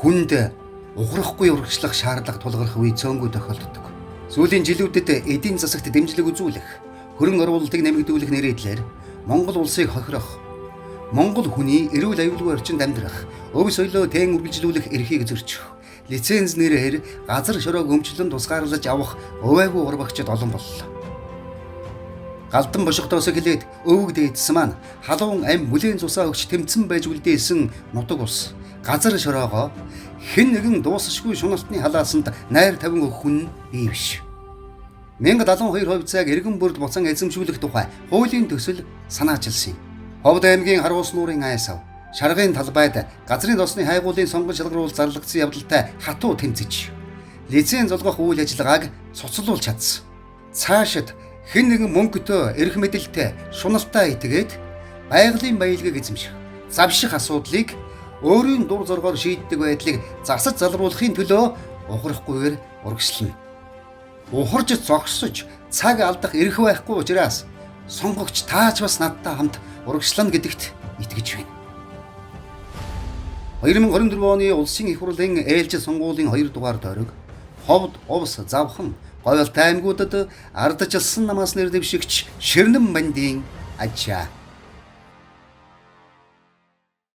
хүнд ухрахгүй урагшлах шаардлага тулгарх үе цөөнгүй тохиолддог. Сүүлийн жилүүдэд эдийн засагт дэмжлэг үзүүлэх, хөрөнгө оруулалтыг нэмэгдүүлэх нэрийдлэр Монгол улсыг хохирох, Монгол хүний эрүүл аюулгүй орчинд амьдрах, өв соёлоо тэн үргэлжлүүлэх эрхийг зөрчих, лиценз нэрээр газар шороог өмчлөн тусгаарлаж авах өвөөгүй урбагчид олон боллоо. Галдан бошигдоос эхлээд өвөг дээдсэн маань халуун ам бүлээн цусаа өгч тэмцэн байж үлдээсэн нутаг ус газар шороогоо хэн нэгэн дуусашгүй шуналтны халаасанд найр тавин өгөх хүн бий биш. 1072 хувь цаг эргэн бүрд буцан эзэмшүүлэх тухай хуулийн төсөл санаачилсан юм. Ховд аймгийн харуус нуурын айсав, шаргын талбайд газрын тосны хайгуулын сонгон шалгаруулалт зарлагдсан явдалтай хатуу тэмцэж лиценз олгох үйл ажиллагааг цуцлуулж чадсан. Цаашид хэн нэгэн мөнгөтэй, эрх мэдэлтэй, шуналтаа итгээд байгалийн баялагийг эзэмших, завших асуудлыг өөрийн дур зоргоор шийддэг байдлыг засаж залруулахын төлөө ухрахгүйгээр урагшлана. Ухарж зогсож цаг алдах эрх байхгүй учраас сонгогч таач бас надтай хамт урагшлана гэдэгт итгэж байна. 2024 оны улсын их хурлын ээлжид сонгуулийн 2 дугаар дөрөг Ховд, Увс, Завхан, Говьалт аймагуудад ардчилсан намаас нэр дэвшигч Ширнэн бандийн ачаа